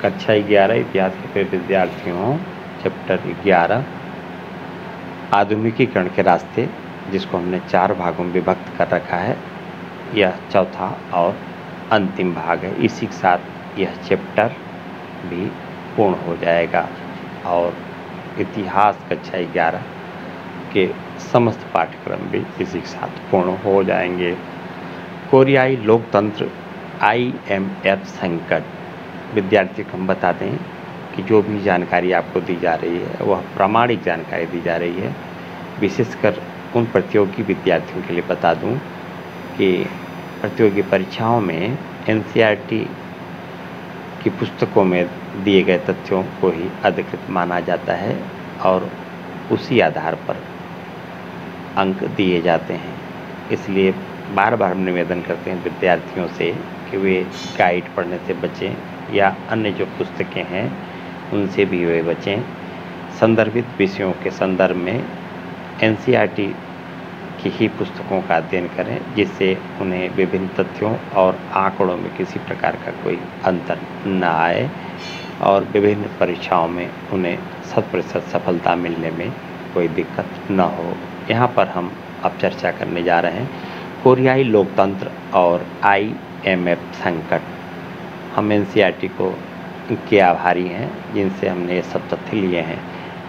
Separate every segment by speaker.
Speaker 1: कक्षा 11 इतिहास के प्रिय विद्यार्थियों, चैप्टर 11 आधुनिकीकरण के रास्ते, जिसको हमने 4 भागों में विभक्त कर रखा है, यह चौथा और अंतिम भाग है। इसी के साथ यह चैप्टर भी पूर्ण हो जाएगा और इतिहास कक्षा 11 के समस्त पाठ्यक्रम भी इसी के साथ पूर्ण हो जाएंगे। कोरियाई लोकतंत्र IMF संकट। विद्यार्थी को हम बता दें कि जो भी जानकारी आपको दी जा रही है वह प्रामाणिक जानकारी दी जा रही है। विशेषकर उन प्रतियोगी विद्यार्थियों के लिए बता दूं कि प्रतियोगी परीक्षाओं में NCERT की पुस्तकों में दिए गए तथ्यों को ही अधिकृत माना जाता है और उसी आधार पर अंक दिए जाते हैं। इसलिए बार बार हम निवेदन करते हैं विद्यार्थियों से कि वे गाइड पढ़ने से बचें या अन्य जो पुस्तकें हैं उनसे भी वे बचें। संदर्भित विषयों के संदर्भ में NCERT की ही पुस्तकों का अध्ययन करें, जिससे उन्हें विभिन्न तथ्यों और आंकड़ों में किसी प्रकार का कोई अंतर न आए और विभिन्न परीक्षाओं में उन्हें 100% सफलता मिलने में कोई दिक्कत न हो। यहाँ पर हम अब चर्चा करने जा रहे हैं कोरियाई लोकतंत्र और IMF संकट। हम NCERT के आभारी हैं जिनसे हमने ये सब तथ्य लिए हैं।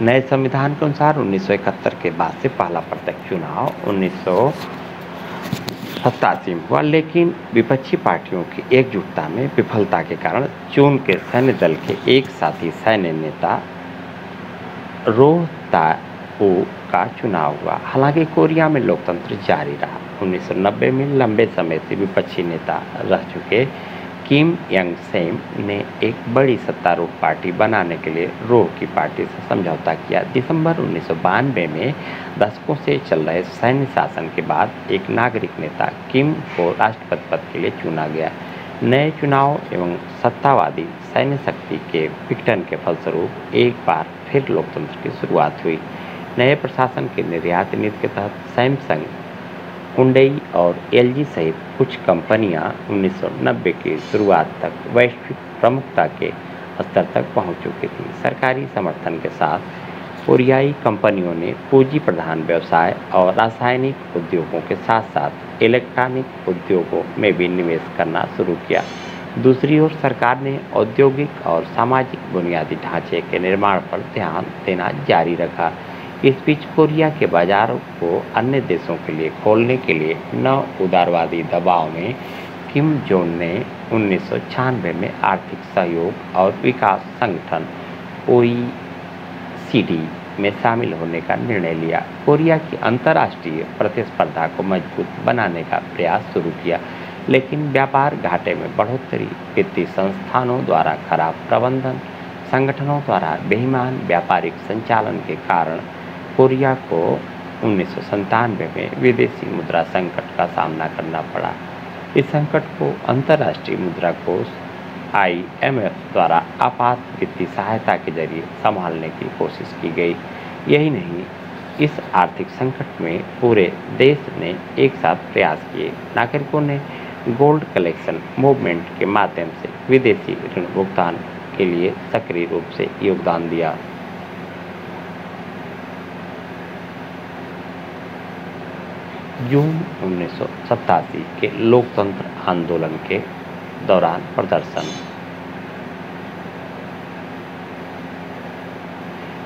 Speaker 1: नए संविधान के अनुसार 1971 के बाद से पहला प्रत्यक्ष चुनाव 1987 में हुआ, लेकिन विपक्षी पार्टियों की एकजुटता में विफलता के कारण चीन के सैन्य दल के एक साथी सैन्य नेता रो ताओ का चुनाव हुआ। हालांकि कोरिया में लोकतंत्र जारी रहा। 1990 में लंबे समय से विपक्षी नेता रह चुके किम यंग सेम ने एक बड़ी सत्तारूढ़ पार्टी बनाने के लिए रो की पार्टी से समझौता किया। दिसंबर 1992 में दशकों से चल रहे सैन्य शासन के बाद एक नागरिक नेता किम को राष्ट्रपति पद के लिए चुना गया। नए चुनाव एवं सत्तावादी सैन्य शक्ति के विघटन के फलस्वरूप एक बार फिर लोकतंत्र की शुरुआत हुई। नए प्रशासन के निर्यात नीति के तहत सैमसंग, हुंडई और LG सहित कुछ कंपनियां 1990 की शुरुआत तक वैश्विक प्रमुखता के स्तर तक पहुंच चुकी थी। सरकारी समर्थन के साथ कोरियाई कंपनियों ने पूंजी प्रधान व्यवसाय और रासायनिक उद्योगों के साथ साथ इलेक्ट्रॉनिक उद्योगों में भी निवेश करना शुरू किया। दूसरी ओर सरकार ने औद्योगिक और सामाजिक बुनियादी ढांचे के निर्माण पर ध्यान देना जारी रखा। इस बीच कोरिया के बाजारों को अन्य देशों के लिए खोलने के लिए नव उदारवादी दबाव में किम जोंग ने 1996 में आर्थिक सहयोग और विकास संगठन OECD में शामिल होने का निर्णय लिया। कोरिया की अंतर्राष्ट्रीय प्रतिस्पर्धा को मजबूत बनाने का प्रयास शुरू किया, लेकिन व्यापार घाटे में बढ़ोतरी, वित्तीय संस्थानों द्वारा खराब प्रबंधन, संगठनों द्वारा बेईमान व्यापारिक संचालन के कारण कोरिया को 1997 में विदेशी मुद्रा संकट का सामना करना पड़ा। इस संकट को अंतर्राष्ट्रीय मुद्रा कोष IMF द्वारा आपात वित्तीय सहायता के जरिए संभालने की कोशिश की गई। यही नहीं, इस आर्थिक संकट में पूरे देश ने एक साथ प्रयास किए। नागरिकों ने गोल्ड कलेक्शन मूवमेंट के माध्यम से विदेशी ऋण भुगतान के लिए सक्रिय रूप से योगदान दिया। जून 1987 के लोकतंत्र आंदोलन के दौरान प्रदर्शन।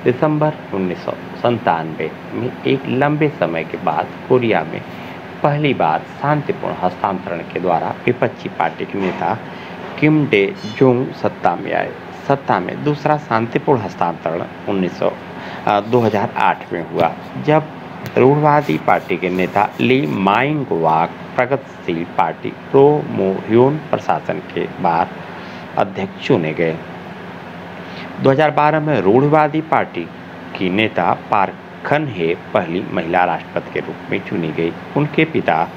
Speaker 1: दिसंबर 1997 में एक लंबे समय के बाद कोरिया में पहली बार शांतिपूर्ण हस्तांतरण के द्वारा विपक्षी पार्टी के नेता किम डे जोंग सत्ता में आए। सत्ता में दूसरा शांतिपूर्ण हस्तांतरण 2008 में हुआ, जब रूढ़वादी पार्टी के नेता ली माइंग वाक प्रगतिशील पार्टी रो मो ह्योन प्रशासन के बाद अध्यक्ष चुने गए। 2012 में रूढ़वादी पार्टी की नेता पार्क गन-हे पहली महिला राष्ट्रपति के रूप में चुनी गई। उनके पिता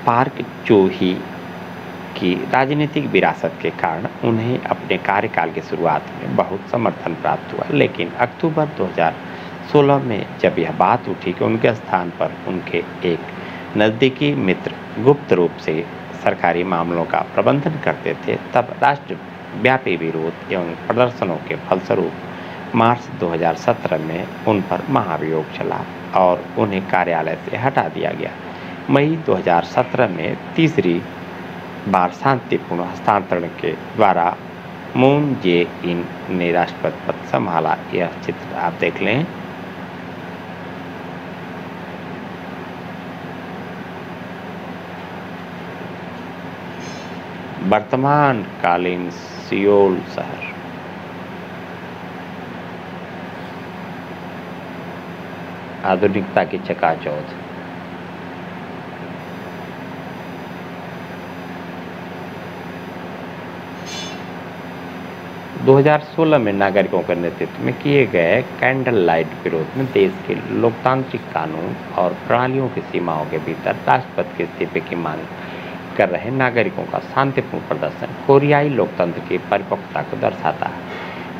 Speaker 1: पार्क चो-ही की राजनीतिक विरासत के कारण उन्हें अपने कार्यकाल की शुरुआत में बहुत समर्थन प्राप्त हुआ, लेकिन अक्टूबर 2016 में जब यह बात उठी कि उनके स्थान पर उनके एक नज़दीकी मित्र गुप्त रूप से सरकारी मामलों का प्रबंधन करते थे, तब राष्ट्रपति व्यापी विरोध एवं प्रदर्शनों के फलस्वरूप मार्च 2017 में उन पर महाभियोग चला और उन्हें कार्यालय से हटा दिया गया। मई 2017 में तीसरी बार शांतिपूर्ण हस्तांतरण के द्वारा मून जे इन ने राष्ट्रपति पद संभाला। यह चित्र आप देख लें। वर्तमान कालीन सियोल शहर। आधुनिकता की चकाचौंध। - 2016 में नागरिकों के नेतृत्व में किए गए कैंडल लाइट विरोध में देश के लोकतांत्रिक कानून और प्रणालियों की सीमाओं के भीतर राष्ट्रपति के इस्तीफे की मांग कर रहे नागरिकों का शांतिपूर्ण प्रदर्शन कोरियाई लोकतंत्र की परिपक्वता को दर्शाता है।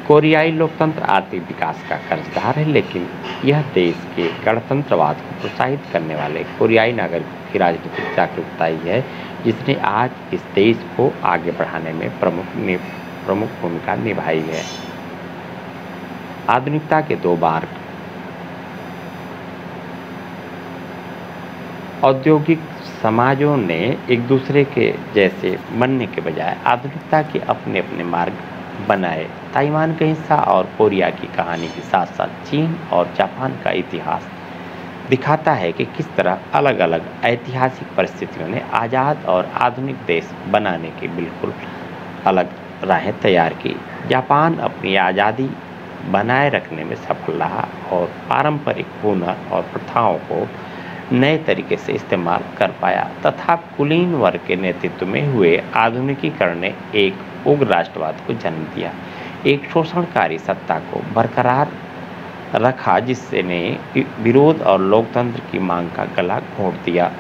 Speaker 1: कोरियाई लोकतंत्र आर्थिक विकास का कर्जदार है, लेकिन यह देश के गणतंत्रवाद को प्रोत्साहित करने वाले कोरियाई नागरिकों की राजनीतिक जागरूकता ही है जिसने आज इस देश को आगे बढ़ाने में प्रमुख भूमिका निभाई है। आधुनिकता के दो मार्ग। औद्योगिक समाजों ने एक दूसरे के जैसे बनने के बजाय आधुनिकता के अपने अपने मार्ग बनाए। ताइवान का हिस्सा और कोरिया की कहानी के साथ साथ चीन और जापान का इतिहास दिखाता है कि किस तरह अलग अलग ऐतिहासिक परिस्थितियों ने आज़ाद और आधुनिक देश बनाने की बिल्कुल अलग राहें तैयार की। जापान अपनी आज़ादी बनाए रखने में सफल रहा और पारंपरिक हुनर और प्रथाओं को नए तरीके से इस्तेमाल कर पाया तथा कुलीन वर्ग के नेतृत्व में हुए आधुनिकीकरण ने एक उग्र राष्ट्रवाद को जन्म दिया, एक शोषणकारी सत्ता को बरकरार रखा जिससे ने विरोध और लोकतंत्र की मांग का गला घोंट दिया।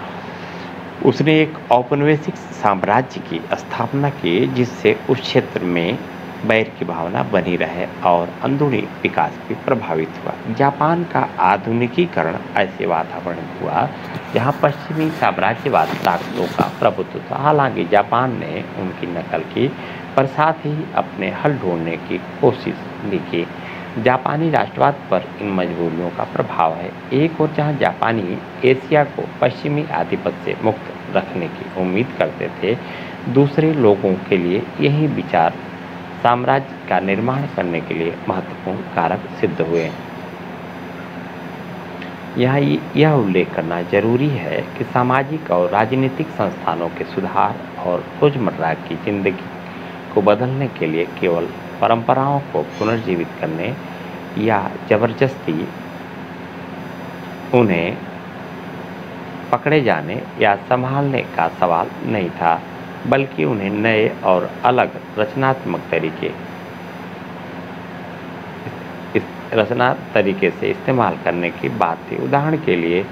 Speaker 1: उसने एक औपनिवेशिक साम्राज्य की स्थापना की जिससे उस क्षेत्र में बैर की भावना बनी रहे और अंदरूनी विकास भी प्रभावित हुआ। जापान का आधुनिकीकरण ऐसे वातावरण हुआ जहां पश्चिमी साम्राज्यवाद ताकतों का प्रभुत्व था। हालांकि जापान ने उनकी नकल की पर साथ ही अपने हल ढूंढने की कोशिश भी की। जापानी राष्ट्रवाद पर इन मजबूरियों का प्रभाव है। एक और जहां जापानी एशिया को पश्चिमी आधिपत्य से मुक्त रखने की उम्मीद करते थे, दूसरे लोगों के लिए यही विचार साम्राज्य का निर्माण करने के लिए महत्वपूर्ण कारक सिद्ध हुए। यहाँ यह उल्लेख करना जरूरी है कि सामाजिक और राजनीतिक संस्थानों के सुधार और रोजमर्रा की जिंदगी को बदलने के लिए केवल परंपराओं को पुनर्जीवित करने या जबरदस्ती उन्हें पकड़े जाने या संभालने का सवाल नहीं था, बल्कि उन्हें नए और अलग रचनात्मक तरीके से इस्तेमाल करने की बात थी। उदाहरण के लिए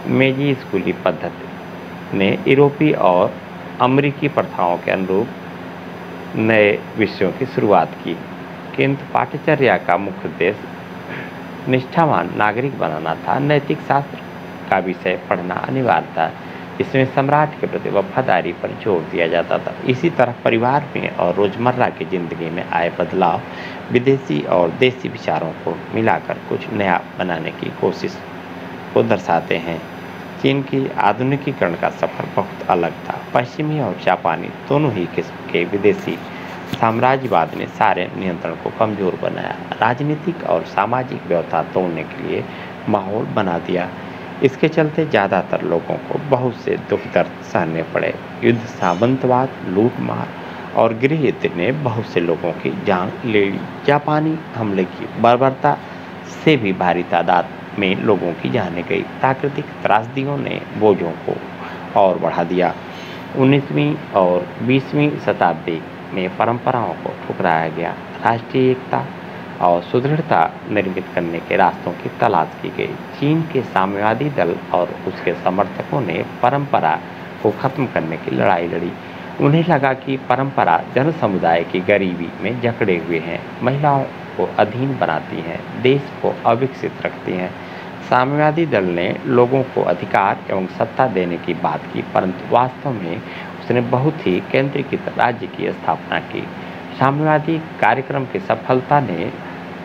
Speaker 1: मेजी स्कूली पद्धति ने यूरोपीय और अमेरिकी प्रथाओं के अनुरूप नए विषयों की शुरुआत की, किंतु पाठ्यचर्या का मुख्य उद्देश्य निष्ठावान नागरिक बनाना था। नैतिक शास्त्र का विषय पढ़ना अनिवार्य था, इसमें सम्राट के प्रति वफादारी पर जोर दिया जाता था। इसी तरह परिवार में और रोजमर्रा की जिंदगी में आए बदलाव विदेशी और देसी विचारों को मिलाकर कुछ नया बनाने की कोशिश को दर्शाते हैं। चीन की आधुनिकीकरण का सफर बहुत अलग था। पश्चिमी और जापानी दोनों ही किस्म के विदेशी साम्राज्यवाद ने सारे नियंत्रण को कमजोर बनाया, राजनीतिक और सामाजिक व्यवस्था तोड़ने के लिए माहौल बना दिया। इसके चलते ज़्यादातर लोगों को बहुत से दुख दर्द सहने पड़े। युद्ध, सामंतवाद, लूटमार और गृहयुद्ध ने बहुत से लोगों की जान ले ली। जापानी हमले की बर्बरता से भी भारी तादाद में लोगों की जानें गई। प्राकृतिक त्रासदियों ने बोझों को और बढ़ा दिया। 19वीं और 20वीं शताब्दी में परंपराओं को ठुकराया गया। राष्ट्रीय एकता और सुदृढ़ता निर्मित करने के रास्तों की तलाश की गई। चीन के साम्यवादी दल और उसके समर्थकों ने परंपरा को खत्म करने की लड़ाई लड़ी। उन्हें लगा कि परंपरा जन समुदाय की गरीबी में जकड़े हुए हैं, महिलाओं को अधीन बनाती हैं, देश को अविकसित रखती हैं। साम्यवादी दल ने लोगों को अधिकार एवं सत्ता देने की बात की, परंतु वास्तव में उसने बहुत ही केंद्रीकृत राज्य की स्थापना की। साम्यवादी कार्यक्रम की सफलता ने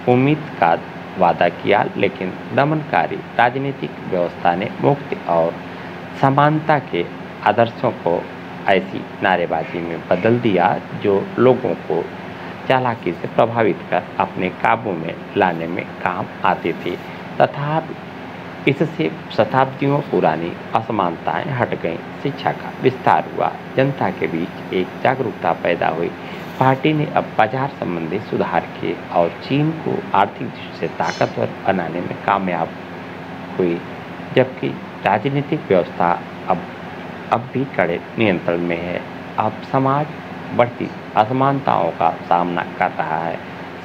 Speaker 1: उम्मीद का वादा किया, लेकिन दमनकारी राजनीतिक व्यवस्था ने मुक्ति और समानता के आदर्शों को ऐसी नारेबाजी में बदल दिया जो लोगों को चालाकी से प्रभावित कर अपने काबू में लाने में काम आती थी। तथा इससे शताब्दियों पुरानी असमानताएं हट गईं, शिक्षा का विस्तार हुआ, जनता के बीच एक जागरूकता पैदा हुई। पार्टी ने अब बाजार संबंधी सुधार किए और चीन को आर्थिक दृष्टि से ताकतवर बनाने में कामयाब हुई, जबकि राजनीतिक व्यवस्था अब भी कड़े नियंत्रण में है। अब समाज बढ़ती असमानताओं का सामना कर रहा है।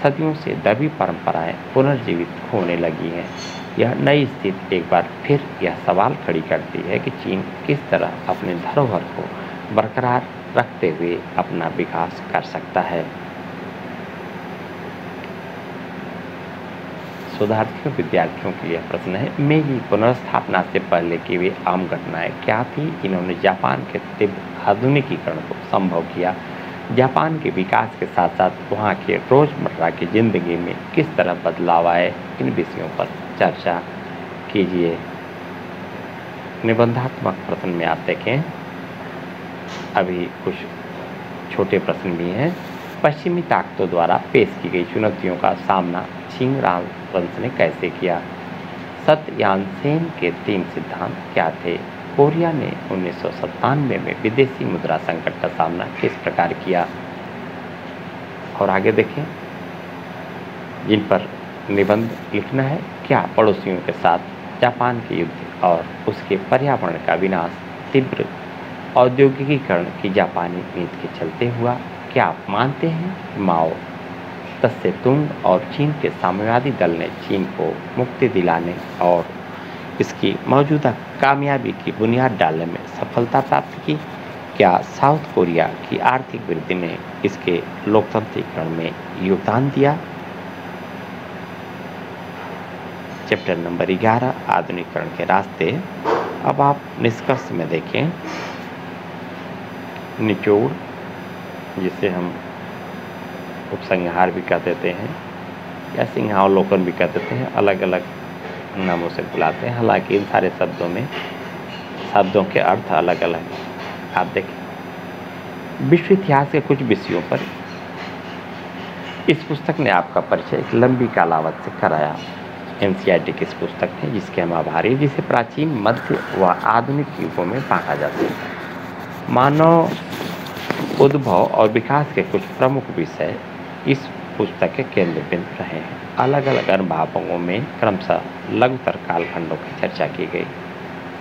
Speaker 1: सदियों से दबी परंपराएं पुनर्जीवित होने लगी हैं। यह नई स्थिति एक बार फिर यह सवाल खड़ी करती है कि चीन किस तरह अपने धरोहर को बरकरार रखते हुए अपना विकास कर सकता है। शोधार्थियों विद्यार्थियों के लिए प्रश्न है, मेगी पुनर्स्थापना से पहले की वे आम घटनाएं क्या थी जिन्होंने जापान के तीव्र आधुनिकीकरण को संभव किया? जापान के विकास के साथ साथ वहाँ के रोज़मर्रा की ज़िंदगी में किस तरह बदलाव आए, इन विषयों पर चर्चा कीजिए। निबंधात्मक प्रश्न में आप देखें, अभी कुछ छोटे प्रश्न भी हैं। पश्चिमी ताकतों द्वारा पेश की गई चुनौतियों का सामना छिंग राजवंश ने कैसे किया? सत्यानसेन के 3 सिद्धांत क्या थे? कोरिया ने 1997 में विदेशी मुद्रा संकट का सामना किस प्रकार किया? और आगे देखें, जिन पर निबंध लिखना है, क्या पड़ोसियों के साथ जापान के युद्ध और उसके पर्यावरण का विनाश तीव्र औद्योगिकीकरण की जापानी नीति के चलते हुआ? क्या आप मानते हैं कि माओ तत्से तुंग और चीन के साम्यवादी दल ने चीन को मुक्ति दिलाने और इसकी मौजूदा कामयाबी की बुनियाद डालने में सफलता प्राप्त की? क्या साउथ कोरिया की आर्थिक वृद्धि ने इसके लोकतंत्रीकरण में योगदान दिया? चैप्टर नंबर 11, आधुनिकीकरण के रास्ते। अब आप निष्कर्ष में देखें, निचोड़, जिसे हम उपसंहार भी कह देते हैं या सिंहावलोकन भी कह देते हैं, अलग अलग नामों से बुलाते हैं। हालांकि इन सारे शब्दों में शब्दों के अर्थ अलग अलग हैं। आप देखें, विश्व इतिहास के कुछ विषयों पर इस पुस्तक ने आपका परिचय एक लंबी कालावधि से कराया। NCERT की इस पुस्तक है जिसके हम आभारी, जिसे प्राचीन, मध्य व आधुनिक युगों में बांटा जा सकता है। मानव उद्भव और विकास के कुछ प्रमुख विषय इस पुस्तक के केंद्र बिंदु रहे हैं। अलग अलग अनुभागों में क्रमशः लघुतर कालखंडों की चर्चा की गई।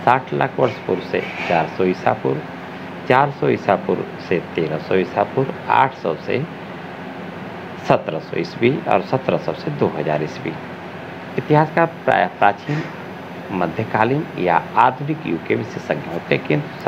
Speaker 1: 60 लाख वर्ष पूर्व से 400 ईसा पूर्व, 400 ईसा पूर्व से 1300 ईसा पूर्व, 800 से 1700 ईस्वी और 1700 से 2000 ईस्वी। इतिहास का प्राचीन, मध्यकालीन या आधुनिक युग के विशेषज्ञ होते हैं, किंतु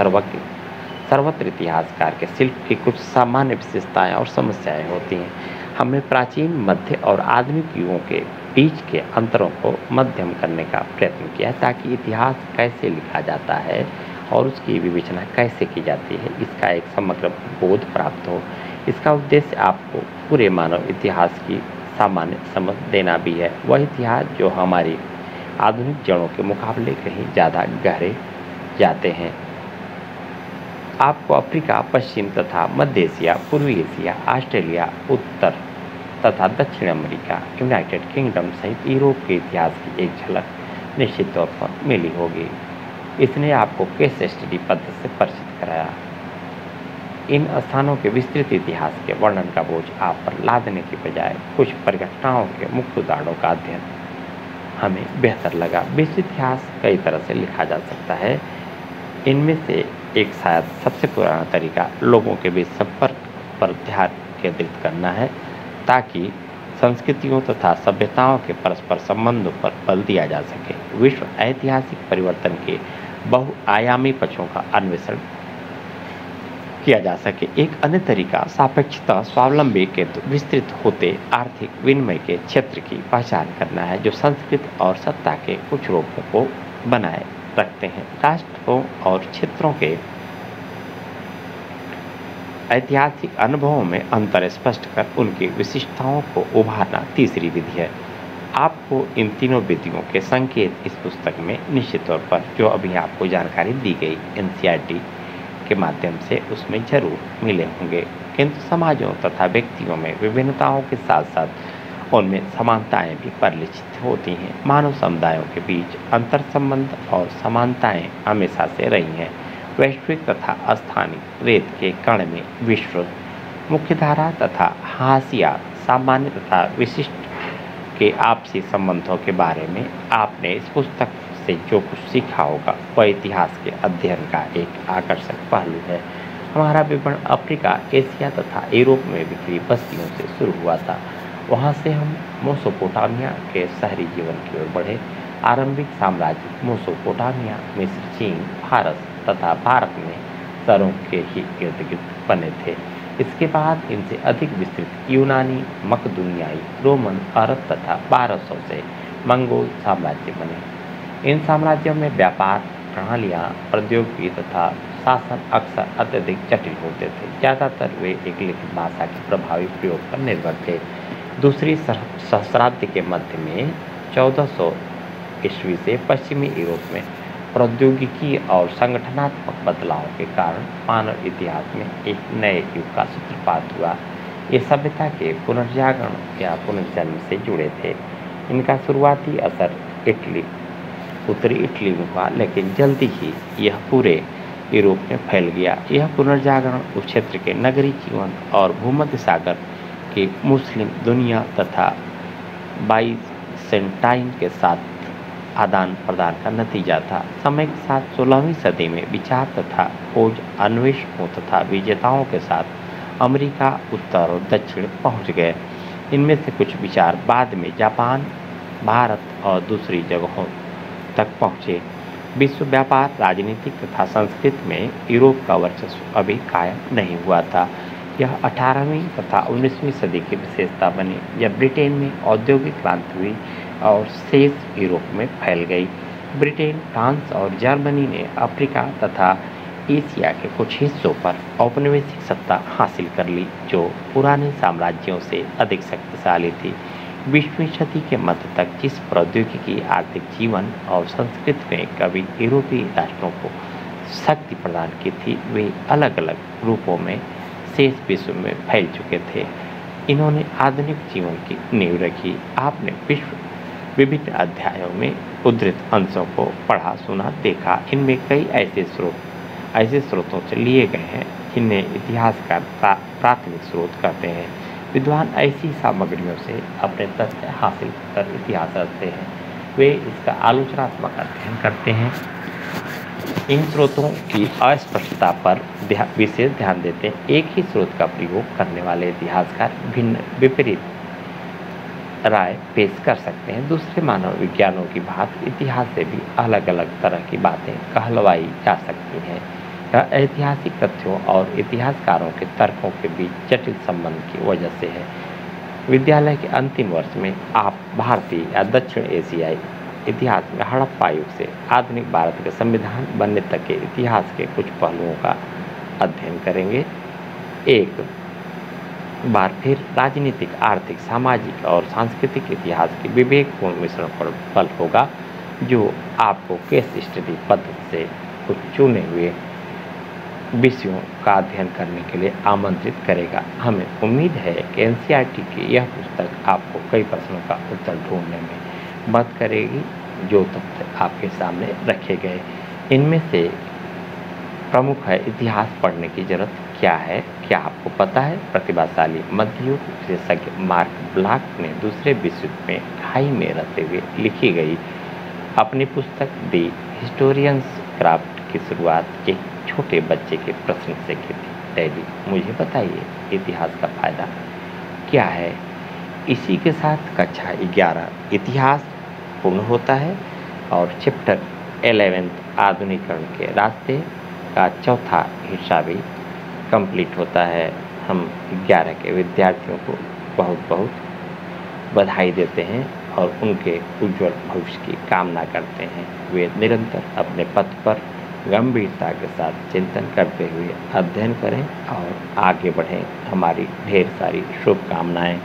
Speaker 1: सर्वत्र इतिहासकार के शिल्प की कुछ सामान्य विशेषताएं और समस्याएं होती हैं। हमने प्राचीन, मध्य और आधुनिक युगों के बीच के अंतरों को मध्यम करने का प्रयत्न किया ताकि इतिहास कैसे लिखा जाता है और उसकी विवेचना कैसे की जाती है, इसका एक समग्र बोध प्राप्त हो। इसका उद्देश्य आपको पूरे मानव इतिहास की सामान्य समझ देना भी है, वह इतिहास जो हमारी आधुनिक जड़ों के मुकाबले कहीं ज़्यादा गहरे जाते हैं। आपको अफ्रीका, पश्चिम तथा मध्य एशिया, पूर्वी एशिया, ऑस्ट्रेलिया, उत्तर तथा दक्षिण अमेरिका, यूनाइटेड किंगडम सहित यूरोप के इतिहास की एक झलक निश्चित तौर पर मिली होगी। इसने आपको केस स्टडी पद्धति से परिचित कराया। इन स्थानों के विस्तृत इतिहास के वर्णन का बोझ आप पर लादने की बजाय कुछ परिघटनाओं के मुख्य उदाहरणों का अध्ययन हमें बेहतर लगा। विश्व इतिहास कई तरह से लिखा जा सकता है। इनमें से एक, शायद सबसे पुराना तरीका, लोगों के बीच संपर्क पर ध्यान केंद्रित करना है ताकि संस्कृतियों तथा सभ्यताओं के परस्पर संबंधों पर बल दिया जा सके। विश्व ऐतिहासिक परिवर्तन के बहुआयामी पक्षों का अन्वेषण किया जा सके। एक अन्य तरीका, सापेक्षता स्वावलंबी के विस्तृत होते आर्थिक विनिमय के क्षेत्र की पहचान करना है जो संस्कृति और सत्ता के कुछ रूपों को बनाए रखते हैं। राष्ट्रों और क्षेत्रों के ऐतिहासिक अनुभवों में अंतर स्पष्ट कर उनकी विशिष्टताओं को उभारना तीसरी विधि है। आपको इन तीनों विधियों के संकेत इस पुस्तक में निश्चित तौर पर जो अभी आपको जानकारी दी गई एनसीईआरटी के माध्यम से उसमें जरूर मिले होंगे, किंतु समाजों तथा व्यक्तियों में विभिन्नताओं के साथ साथ उनमें समानताएं भी परिलक्षित होती हैं। मानव समुदायों के बीच अंतर संबंध और समानताएं हमेशा से रही हैं। वैश्विक तथा स्थानिक रेत के कण में विश्व मुख्यधारा तथा हाशिया सामान्य तथा विशिष्ट के आपसी संबंधों के बारे में आपने इस पुस्तक से जो कुछ सीखा होगा वह इतिहास के अध्ययन का एक आकर्षक पहलू है। हमारा विवरण अफ्रीका, एशिया तथा यूरोप में बिखरी बस्तियों से शुरू हुआ था। वहाँ से हम मेसोपोटामिया के शहरी जीवन की ओर बढ़े। आरंभिक साम्राज्य मेसोपोटामिया, मिस्र, चीन, फारस तथा भारत में शहरों के ही इर्द गिर्द बने थे। इसके बाद इनसे अधिक विस्तृत यूनानी, मकदूनियाई, रोमन, अरब तथा 1200 से मंगोल साम्राज्य बने। इन साम्राज्यों में व्यापार प्रणालियाँ, प्रौद्योगिकी तथा शासन अक्सर अत्यधिक जटिल होते थे। ज़्यादातर वे एक लिखित भाषा के प्रभावी प्रयोग पर निर्भर थे। दूसरी सहस्राब्दी के मध्य में 1400 ईस्वी से पश्चिमी यूरोप में प्रौद्योगिकी और संगठनात्मक बदलाव के कारण मानव इतिहास में एक नए युग का सूत्रपात हुआ। ये सभ्यता के पुनर्जागरण या पुनर्जन्म से जुड़े थे। इनका शुरुआती असर उत्तरी इटली में हुआ, लेकिन जल्दी ही यह पूरे यूरोप में फैल गया। यह पुनर्जागरण उस क्षेत्र के नगरीय जीवन और भूमध्य सागर की मुस्लिम दुनिया तथा बाइजेंटाइन के साथ आदान प्रदान का नतीजा था। समय के साथ 16वीं सदी में विचार तथा खोज अन्वेषकों तथा विजेताओं के साथ अमेरिका, उत्तर और दक्षिण पहुंच गए। इनमें से कुछ विचार बाद में जापान, भारत और दूसरी जगहों तक पहुँचे। विश्व व्यापार, राजनीतिक तथा संस्कृति में यूरोप का वर्चस्व अभी कायम नहीं हुआ था। यह 18वीं तथा 19वीं सदी की विशेषता बनी, जब ब्रिटेन में औद्योगिक क्रांति हुई और शेष यूरोप में फैल गई। ब्रिटेन, फ्रांस और जर्मनी ने अफ्रीका तथा एशिया के कुछ हिस्सों पर औपनिवेशिक सत्ता हासिल कर ली, जो पुराने साम्राज्यों से अधिक शक्तिशाली थी। 20वीं सदी के मध्य तक जिस प्रौद्योगिकी, आर्थिक जीवन और संस्कृति ने कभी यूरोपीय राष्ट्रों को शक्ति प्रदान की थी, वे अलग अलग रूपों में शेष विश्व में फैल चुके थे। इन्होंने आधुनिक जीवन की नींव रखी। आपने विभिन्न अध्यायों में उद्धृत अंशों को पढ़ा, सुना, देखा। इनमें कई ऐसे स्रोतों से लिए गए हैं जिन्हें इतिहासकार प्राथमिक स्रोत कहते हैं। विद्वान ऐसी सामग्रियों से अपने तथ्य हासिल कर इतिहास रचते हैं। वे इसका आलोचनात्मक अध्ययन करते हैं। इन स्रोतों की अस्पष्टता पर विशेष ध्यान देते हैं। एक ही स्रोत का प्रयोग करने वाले इतिहासकार भिन्न विपरीत राय पेश कर सकते हैं। दूसरे मानव विज्ञानों की भांति इतिहास से भी अलग अलग तरह की बातें कहलवाई जा सकती हैं। यह ऐतिहासिक तथ्यों और इतिहासकारों के तर्कों के बीच जटिल संबंध की वजह से है। विद्यालय के अंतिम वर्ष में आप भारतीय या दक्षिण एशियाई इतिहास में हड़प्पा युग से आधुनिक भारत के संविधान बनने तक के इतिहास के कुछ पहलुओं का अध्ययन करेंगे। एक बार फिर राजनीतिक, आर्थिक, सामाजिक और सांस्कृतिक इतिहास के विवेकपूर्ण मिश्रण पर बल होगा, जो आपको केस स्टडी पद्धति से कुछ चुने हुए विषयों का अध्ययन करने के लिए आमंत्रित करेगा। हमें उम्मीद है कि एनसीईआरटी की यह पुस्तक आपको कई प्रश्नों का उत्तर ढूंढने में मदद करेगी, जो तथ्य आपके सामने रखे गए। इनमें से प्रमुख है इतिहास पढ़ने की जरूरत क्या है। क्या आपको पता है? प्रतिभाशाली मध्ययुग विशेषज्ञ मार्क ब्लॉक ने दूसरे विश्व युद्ध में खाई में रहते हुए लिखी गई अपनी पुस्तक दी हिस्टोरियंस क्राफ्ट की शुरुआत एक छोटे बच्चे के प्रश्न से की थी। डैडी, मुझे बताइए इतिहास का फायदा क्या है। इसी के साथ कक्षा 11 इतिहास पूर्ण होता है और चैप्टर 11 आधुनिकीकरण के रास्ते का चौथा हिस्सा भी कंप्लीट होता है। हम 11 के विद्यार्थियों को बहुत बहुत बधाई देते हैं और उनके उज्जवल भविष्य की कामना करते हैं। वे निरंतर अपने पथ पर गंभीरता के साथ चिंतन करते हुए अध्ययन करें और आगे बढ़ें। हमारी ढेर सारी शुभकामनाएं।